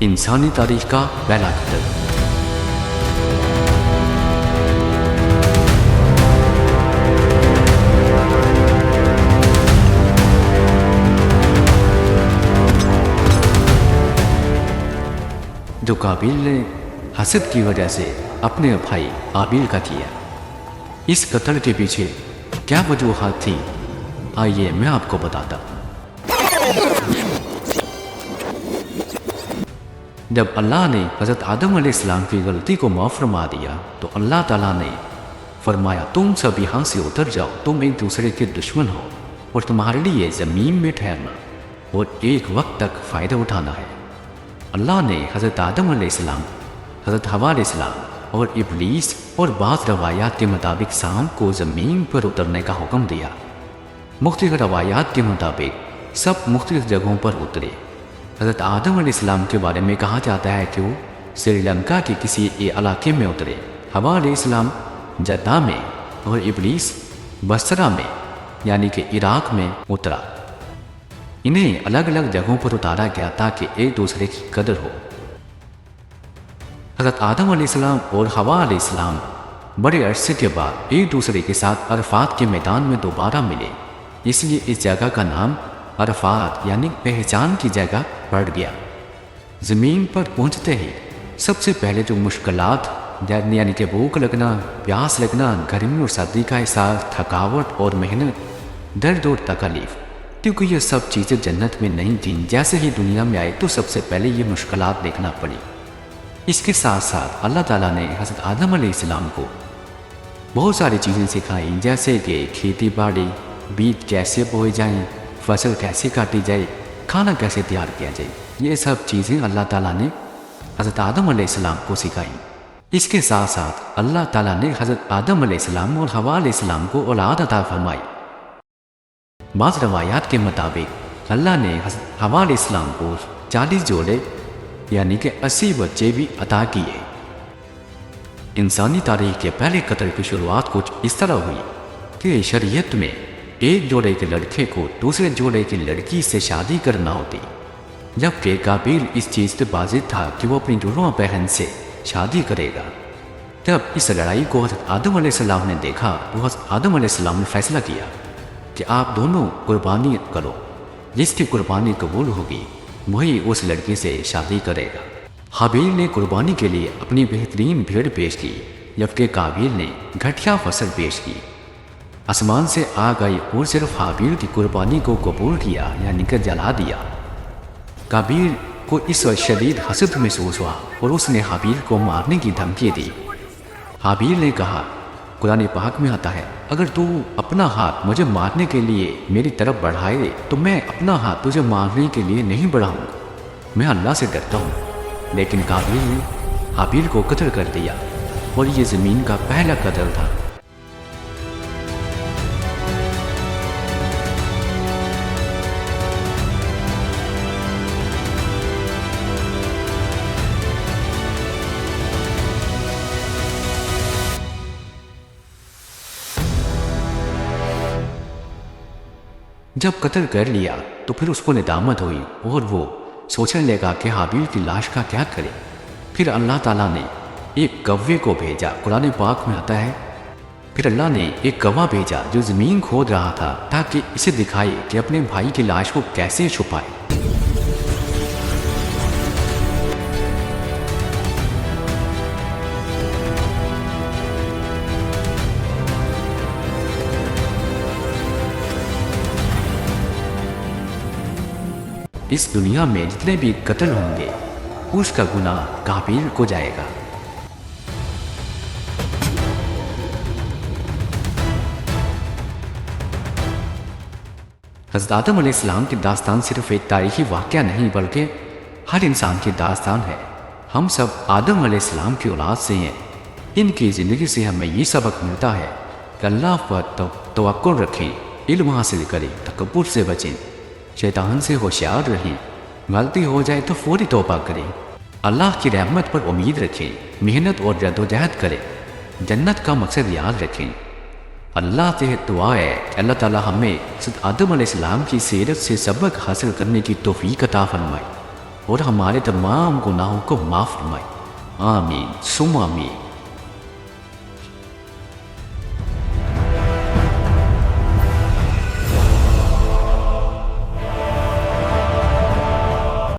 इंसानी तारीख का पहला कत्ल। जो काबिल ने हसद की वजह से अपने भाई आबिल का किया। इस कत्ल के पीछे क्या वजूहात थी, आइए मैं आपको बताता। जब अल्लाह ने हज़रत आदम अलैहिस्सलाम की गलती को माफ़ फरमा दिया तो अल्लाह ताला ने फरमाया, तुम सब यहाँ से उतर जाओ, तुम एक दूसरे के दुश्मन हो और तुम्हारे लिए ज़मीन में ठहरना और एक वक्त तक फ़ायदा उठाना है। अल्लाह ने हज़रत आदम अलैहिस्सलाम, हज़रत हवा अलैहिस्सलाम और इब्लीस और बाज़ रवायात के मुताबिक शाम को ज़मीन पर उतरने का हुक्म दिया। मुख्तलिफ रवायात के मुताबिक सब मुख्तलिफ जगहों पर उतरे। हज़रत आदम अलैहिस्सलाम के बारे में कहा जाता है कि वो श्रीलंका के किसी इलाके में उतरे, हवा अलैहिस्सलाम जद्दा में और इब्लीस बसरा में यानी कि इराक में उतरा। इन्हें अलग अलग जगहों पर उतारा गया ताकि एक दूसरे की कदर हो। हज़रत आदम अलैहिस्सलाम और हवा अलैहिस्सलाम बड़े अरसे के बाद एक दूसरे के साथ अरफात के मैदान में दोबारा मिले, इसलिए इस जगह का नाम अरफात यानी पहचान की जगह पड़ गया। ज़मीन पर पहुंचते ही सबसे पहले जो मुश्किलात यानी कि भूख लगना, प्यास लगना, गर्मी और सर्दी का एहसास, थकावट और मेहनत, दर्द और तकलीफ, क्योंकि ये सब चीज़ें जन्नत में नहीं थीं। जैसे ही दुनिया में आए तो सबसे पहले ये मुश्किलात देखना पड़ी। इसके साथ साथ अल्लाह ताला ने हज़रत आदम अलैहिस्सलाम को बहुत सारी चीज़ें सिखाई, जैसे कि खेती बाड़ी, बीज कैसे बोए जाएं, फसल कैसे काटी जाए, खाना कैसे तैयार किया जाए। ये सब चीज़ें अल्लाह ताला ने हज़रत आदम अलैहिस्सलाम को सिखाई। इसके साथ साथ अल्लाह ताला ने हज़रत आदम अलैहिस्सलाम और हवा अलैहिस्सलाम को औलाद अता फरमाई। बाज़ रवायात के मुताबिक अल्लाह ने हज़रत हवा अलैहिस्सलाम को 40 जोड़े यानी कि 80 बच्चे भी अता किए। इंसानी तारीख के पहले कत्ल की शुरुआत कुछ इस तरह हुई कि शरीयत में एक जोड़े के लड़के को दूसरे जोड़े की लड़की से शादी करना होती, जबकि काबिल इस चीज़ से बाजिद था कि वो अपनी जुड़वा बहन से शादी करेगा। जब इस लड़ाई को हज़रत आदम अलैहिस्सलाम ने देखा तो हज़रत आदम अलैहिस्सलाम ने फैसला किया कि आप दोनों कुर्बानी करो, जिसकी कुर्बानी कबूल होगी वही उस लड़की से शादी करेगा। हाबील ने कुर्बानी के लिए अपनी बेहतरीन भेड़ पेश की, जबकि काबिल ने घटिया फसल पेश की। आसमान से आग आई और सिर्फ हाबील की कुर्बानी को कबूल किया यानी कि जला दिया। काबिल को इस वक्त शदीद हसद महसूस हुआ और उसने हाबील को मारने की धमकी दी। हाबील ने कहा, कुरान पाक में आता है, अगर तू अपना हाथ मुझे मारने के लिए मेरी तरफ बढ़ाए तो मैं अपना हाथ तुझे मारने के लिए नहीं बढ़ाऊंगा, मैं अल्लाह से डरता हूँ। लेकिन काबिल ने हाबील को कत्ल कर दिया और ये ज़मीन का पहला कत्ल था। जब कत्ल कर लिया तो फिर उसको निदामत हुई और वो सोचने लगा कि हाबील की लाश का क्या करे। फिर अल्लाह ताला ने एक कौवे को भेजा। कुरान पाक में आता है, फिर अल्लाह ने एक कौवा भेजा जो ज़मीन खोद रहा था ताकि इसे दिखाए कि अपने भाई की लाश को कैसे छुपाए। इस दुनिया में जितने भी कत्ल होंगे उसका गुनाह काबिल को जाएगा। हज़रत आदम अलैहिस्सलाम की दास्तान सिर्फ एक तारीखी वाक़या नहीं बल्कि हर इंसान की दास्तान है। हम सब आदम अलैहिस्सलाम की औलाद से हैं। इनकी ज़िंदगी से हमें ये सबक मिलता है कि अल्लाह पर तवक्कुल रखें, इल्म हासिल करें, तकब्बुर से बचें, शैतान से होशियार रहें, गलती हो जाए तो फौरी तौबा करें, अल्लाह की रहमत पर उम्मीद रखें, मेहनत और जद्दोजहद करें, जन्नत का मकसद याद रखें। अल्लाह से दुआ है कि अल्लाह ताला हमें हज़रत आदम अलैहिस्सलाम की सीरत से सबक हासिल करने की तौफीक अता फरमाए। اور ہمارے تمام گناہوں کو معاف فرمائے۔ آمین ثم آمین۔